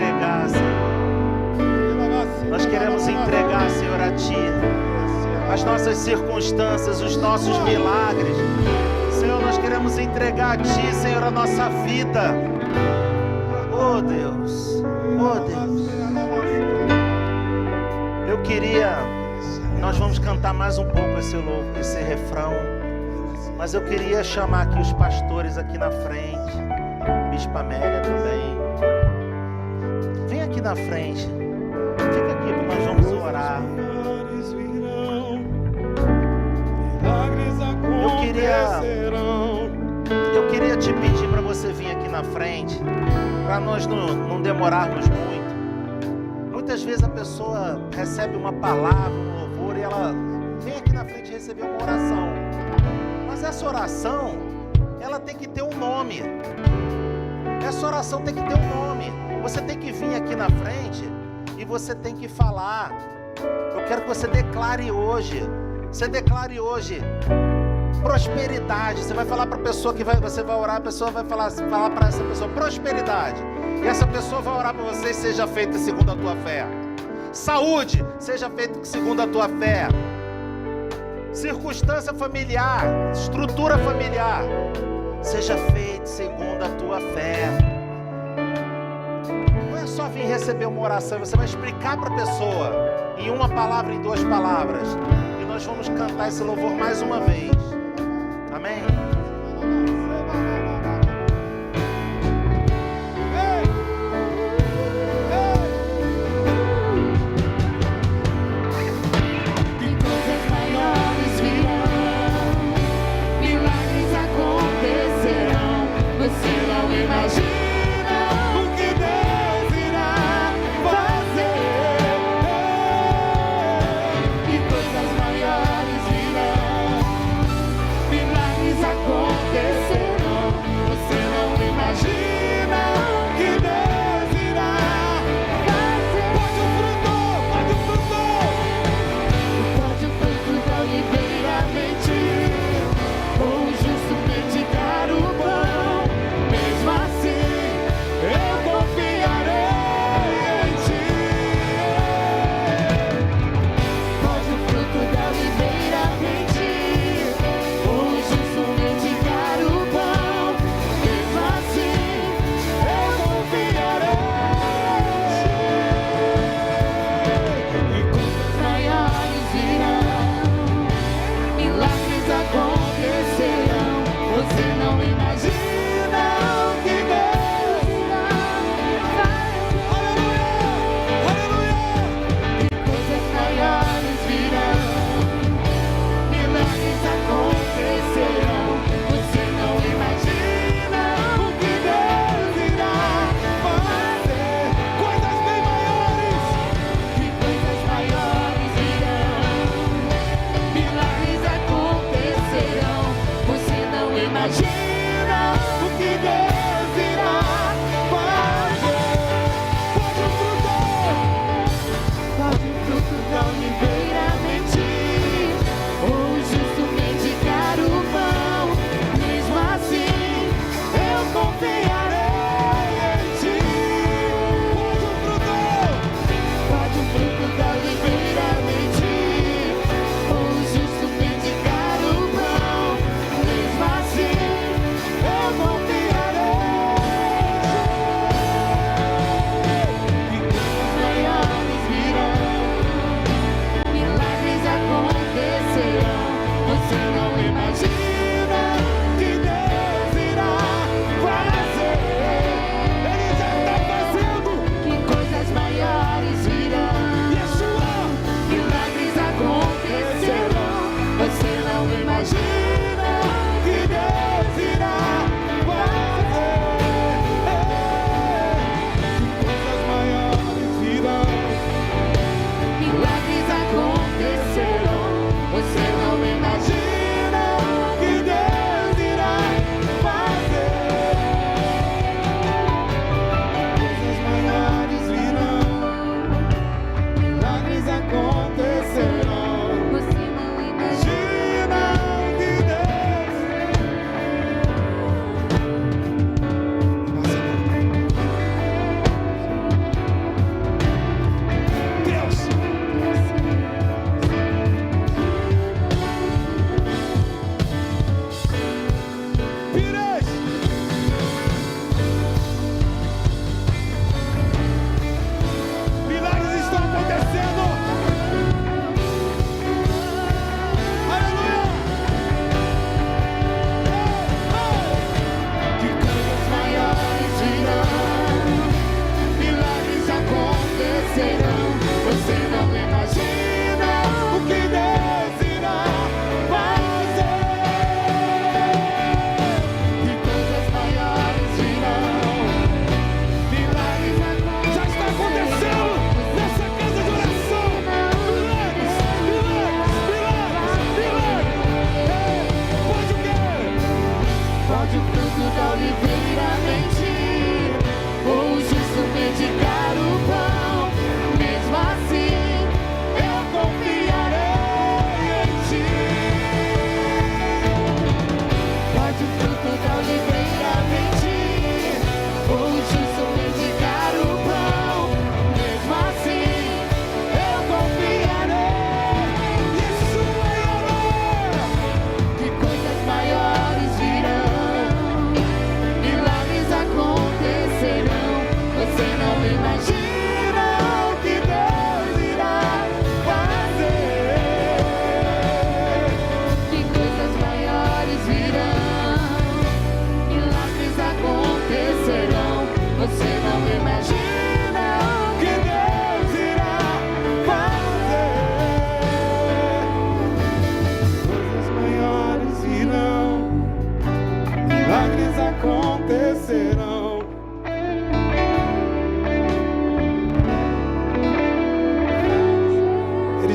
entregar, Senhor. Nós queremos entregar, Senhor, a Ti as nossas circunstâncias, os nossos milagres. Senhor, nós queremos entregar a Ti, Senhor, a nossa vida. Oh Deus, oh Deus. Eu queria, nós vamos cantar mais um pouco esse refrão, mas eu queria chamar aqui os pastores aqui na frente, Bispa Amélia também. Vem aqui na frente, fica aqui porque nós vamos orar. Eu queria te pedir para você vir aqui na frente, para nós não demorarmos muito. Muitas vezes a pessoa recebe uma palavra, um louvor, e ela vem aqui na frente receber uma oração. Mas essa oração, ela tem que ter um nome. Essa oração tem que ter um nome. Você tem que vir aqui na frente e você tem que falar. Eu quero que você declare hoje. Você declare hoje prosperidade. Você vai falar para a pessoa que você vai orar, a pessoa vai falar para essa pessoa prosperidade. E essa pessoa vai orar para você e seja feita segundo a tua fé. Saúde, seja feita segundo a tua fé. Circunstância familiar, estrutura familiar, seja feita segundo a tua fé. Não é só vir receber uma oração, você vai explicar para a pessoa em uma palavra, em duas palavras. E nós vamos cantar esse louvor mais uma vez. Amém? Acontecerão.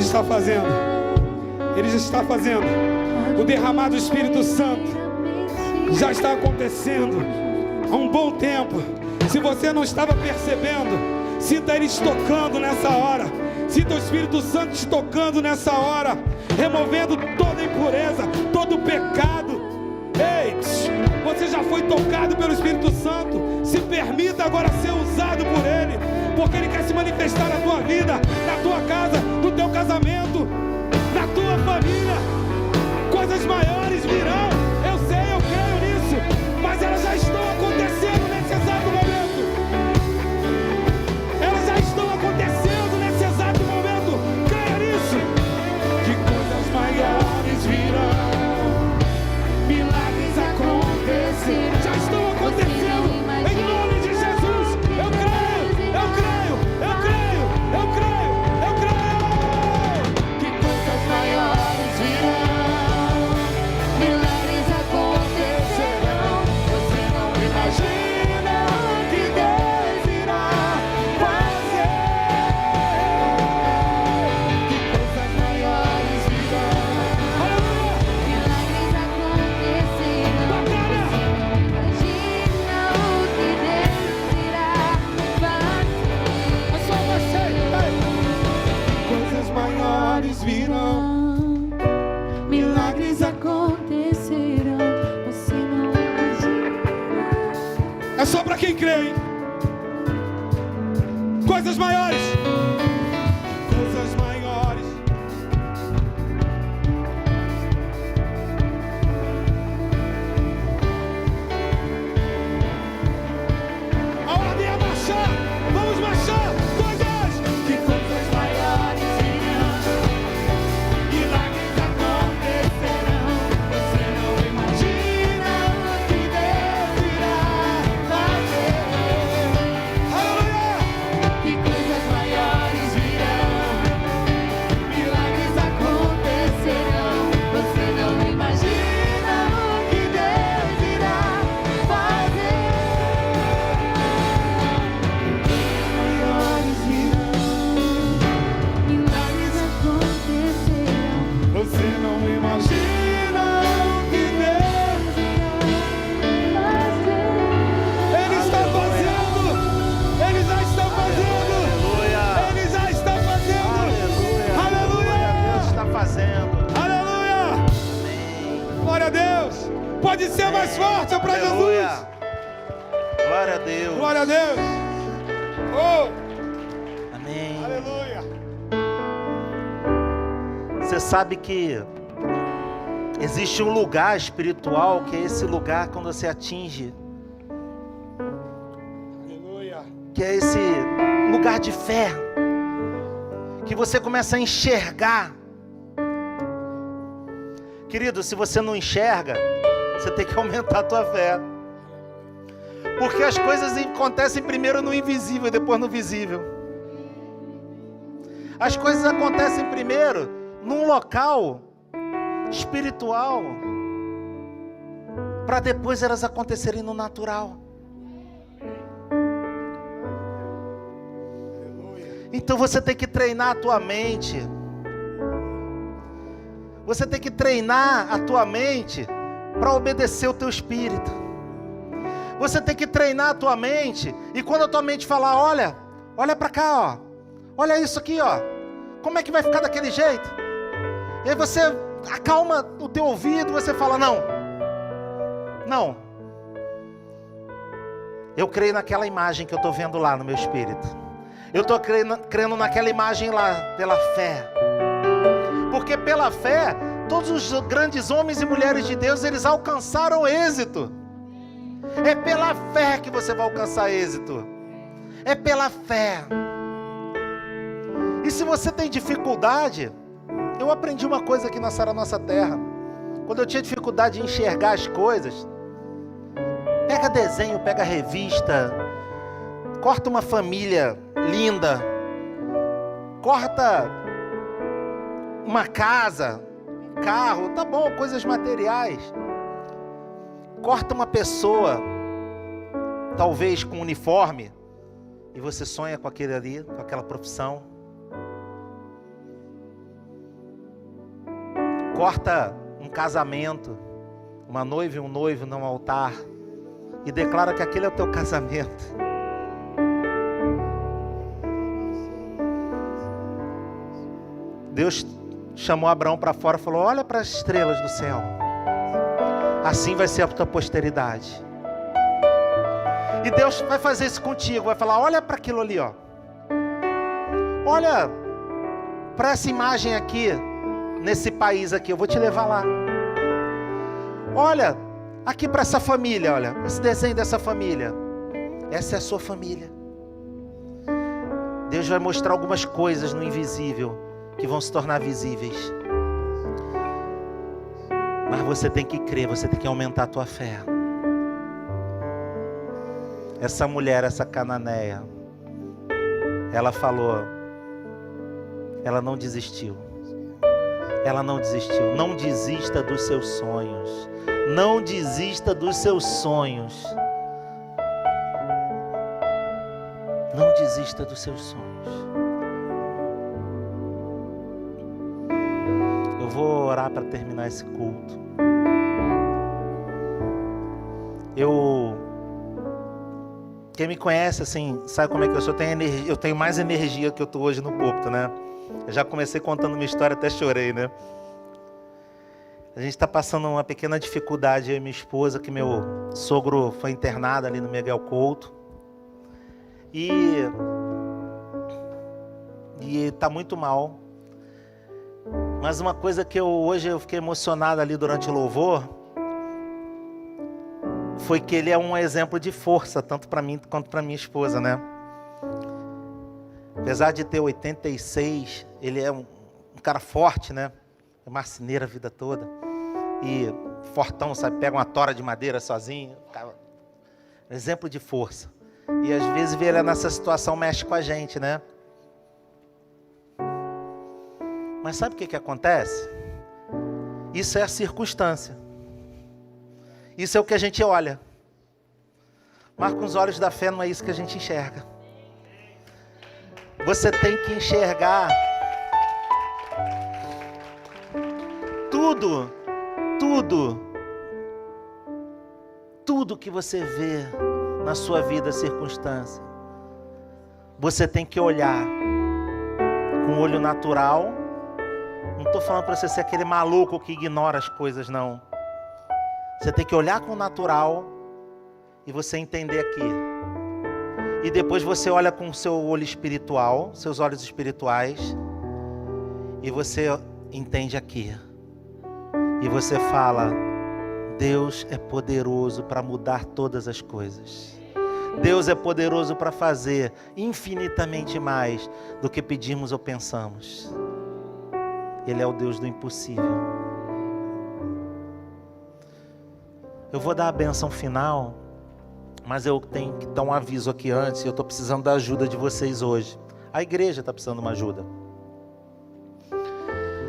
está fazendo. Ele já está fazendo. O derramar do Espírito Santo já está acontecendo há um bom tempo. Se você não estava percebendo, sinta Ele te tocando nessa hora. Sinta o Espírito Santo te tocando nessa hora, removendo toda impureza, todo pecado. Ei, você já foi tocado pelo Espírito Santo. Se permita agora ser usado por Ele, porque Ele quer se manifestar na tua vida, na tua casa, no teu casamento, na tua família. Coisas maiores virão. Eu sei, eu creio nisso, mas elas já estão acontecendo nesse exato momento. Elas já estão acontecendo nesse exato momento. Creia nisso. Que coisas maiores virão. Milagres acontecerão. Já estão acontecendo. Em nome de Jesus. Eu creio, eu creio, eu creio, eu creio, eu creio. Que coisas maiores virão. Milagres acontecerão. Você não imagina o que Deus irá fazer. Que coisas maiores virão. Aleluia. Milagres acontecerão. Batalha. Imagina o que Deus irá fazer. É só você. Ei. Coisas maiores virão. Milagres acontecerão. Você não imagina. É só pra quem crê, hein? Coisas maiores. Coisas maiores. A ordem é marchar. Vamos marchar. Coisas. Que coisas maiores virão. Milagres acontecerão. Você não imagina o que Deus irá fazer. Aleluia. Que coisas maiores virão. Milagres acontecerão. Você não imagina o que Deus irá fazer. Maiores virão. Milagres acontecerão. Você não imagina o que Deus Ele está fazendo. Ele já está fazendo. Aleluia. Ele já está fazendo. Aleluia. Aleluia. Deus está fazendo. Aleluia. Amém. Glória a Deus. Pode ser mais forte para Jesus. Aleluia. Glória a Deus. Glória a Deus. Oh, Amém. aleluia. Você sabe que existe um lugar espiritual, que é esse lugar quando você atinge, Aleluia. que é esse lugar de fé, que você começa a enxergar. Querido, se você não enxerga, você tem que aumentar a tua fé. Porque as coisas acontecem primeiro no invisível e depois no visível. As coisas acontecem primeiro num local espiritual, para depois elas acontecerem no natural. Então você tem que treinar a tua mente. Você tem que treinar a tua mente para obedecer o teu espírito. Você tem que treinar a tua mente, e quando a tua mente falar, olha para cá, ó. Olha isso aqui, ó. Como é que vai ficar daquele jeito? E aí você acalma o teu ouvido, você fala, não. Eu creio naquela imagem que eu estou vendo lá no meu espírito. Eu estou crendo naquela imagem lá, pela fé. Porque pela fé, todos os grandes homens e mulheres de Deus, eles alcançaram êxito. É pela fé que você vai alcançar êxito. É pela fé. E se você tem dificuldade, eu aprendi uma coisa aqui na Sara Nossa Terra. Quando eu tinha dificuldade de enxergar as coisas, pega desenho, pega revista, corta uma família linda, corta uma casa, um carro, tá bom, coisas materiais. Corta uma pessoa, talvez com uniforme, e você sonha com aquele ali, com aquela profissão. corta um casamento, uma noiva e um noivo no altar, e declara que aquele é o teu casamento. Deus chamou Abraão para fora e falou: olha para as estrelas do céu, assim vai ser a tua posteridade. E Deus vai fazer isso contigo, vai falar: olha para aquilo ali, ó. Olha para essa imagem aqui, nesse país aqui, eu vou te levar lá. Olha aqui para essa família, olha, esse desenho dessa família. Essa é a sua família. Deus vai mostrar algumas coisas no invisível que vão se tornar visíveis. Mas você tem que crer, você tem que aumentar a tua fé. Essa mulher, essa cananeia, ela falou, ela não desistiu. Ela não desistiu. Não desista dos seus sonhos. Não desista dos seus sonhos. Não desista dos seus sonhos. Eu vou orar para terminar esse culto. Quem me conhece, assim, sabe como é que eu sou? Eu tenho mais energia que eu estou hoje no púlpito, né? Eu já comecei contando minha história, até chorei, né? A gente está passando uma pequena dificuldade, eu e minha esposa, que meu sogro foi internado ali no Miguel Couto. E está muito mal. Mas uma coisa que hoje eu fiquei emocionado ali durante o louvor, foi que ele é um exemplo de força, tanto para mim quanto para minha esposa, né? Apesar de ter 86, ele é um cara forte, né? É marceneiro a vida toda. E fortão, sabe? Pega uma tora de madeira sozinho. Exemplo de força. E às vezes ver ele nessa situação mexe com a gente, né? Mas sabe o que acontece? Isso é a circunstância. Isso é o que a gente olha. Mas com os olhos da fé não é isso que a gente enxerga. Você tem que enxergar tudo que você vê na sua vida, circunstância. Você tem que olhar com o olho natural. Não estou falando para você ser aquele maluco que ignora as coisas, não. Você tem que olhar com o natural e você entender aqui. E depois você olha com o seu olho espiritual, seus olhos espirituais, e você entende aqui. E você fala: Deus é poderoso para mudar todas as coisas. Deus é poderoso para fazer infinitamente mais do que pedimos ou pensamos. Ele é o Deus do impossível. Eu vou dar a bênção final, mas eu tenho que dar um aviso aqui antes. Eu estou precisando da ajuda de vocês hoje. A igreja está precisando de uma ajuda.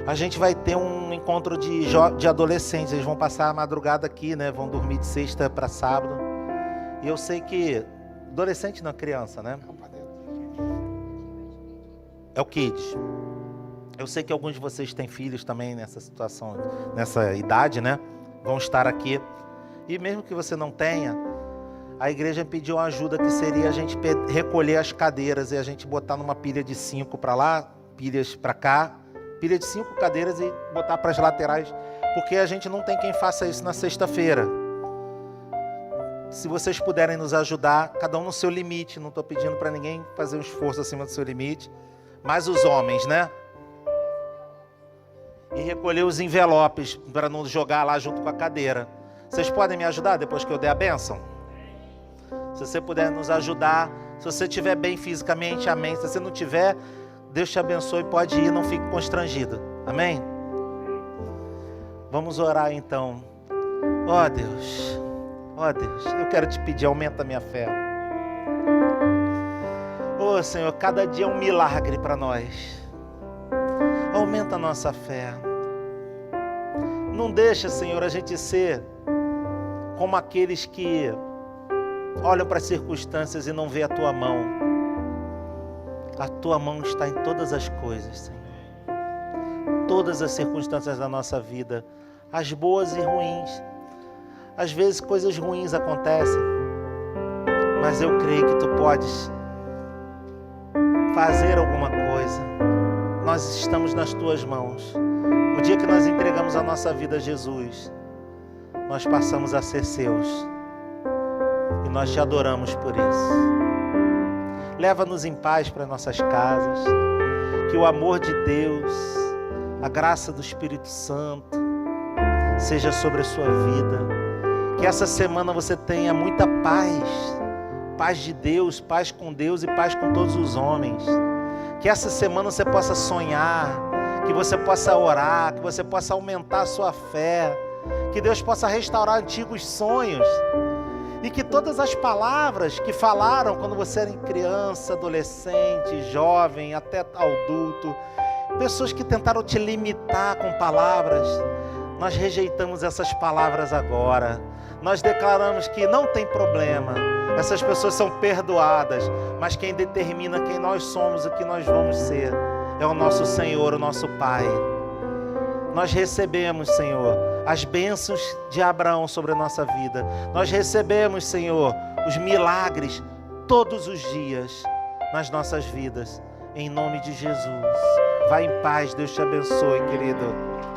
A gente vai ter um encontro de adolescentes. Eles vão passar a madrugada aqui, né? Vão dormir de sexta para sábado. E eu sei que adolescente não é criança, né? É o Kids. Eu sei que alguns de vocês têm filhos também nessa situação, nessa idade, né? Vão estar aqui. E mesmo que você não tenha, a igreja pediu uma ajuda, que seria a gente recolher as cadeiras e a gente botar numa pilha de 5 para lá, pilhas para cá, pilha de 5 cadeiras e botar para as laterais, porque a gente não tem quem faça isso na sexta-feira. Se vocês puderem nos ajudar, cada um no seu limite, não estou pedindo para ninguém fazer um esforço acima do seu limite, mas os homens, né? E recolher os envelopes para não jogar lá junto com a cadeira. Vocês podem me ajudar depois que eu der a bênção? Se você puder nos ajudar, se você estiver bem fisicamente, amém. Se você não tiver, Deus te abençoe, pode ir, não fique constrangido, amém? Vamos orar então. Ó Deus, eu quero te pedir, aumenta a minha fé. Ó Senhor, cada dia é um milagre para nós. Aumenta a nossa fé. Não deixa, Senhor, a gente ser como aqueles que olham para as circunstâncias e não vê a tua mão. A tua mão está em todas as coisas, Senhor. todas as circunstâncias da nossa vida, as boas e ruins. Às vezes coisas ruins acontecem, mas eu creio que tu podes fazer alguma coisa. Nós estamos nas tuas mãos. O dia que nós entregamos a nossa vida a Jesus, nós passamos a ser seus. E nós te adoramos por isso. Leva-nos em paz para nossas casas. Que o amor de Deus, a graça do Espírito Santo, seja sobre a sua vida. Que essa semana você tenha muita paz. Paz de Deus, paz com Deus e paz com todos os homens. Que essa semana você possa sonhar, que você possa orar, que você possa aumentar a sua fé, que Deus possa restaurar antigos sonhos e que todas as palavras que falaram quando você era criança, adolescente, jovem, até adulto, pessoas que tentaram te limitar com palavras, nós rejeitamos essas palavras agora. Nós declaramos que não tem problema, essas pessoas são perdoadas, mas quem determina quem nós somos e o que nós vamos ser é o nosso Senhor, o nosso Pai. Nós recebemos, Senhor, as bênçãos de Abraão sobre a nossa vida. Nós recebemos, Senhor, os milagres todos os dias nas nossas vidas. Em nome de Jesus. Vá em paz, Deus te abençoe, querido.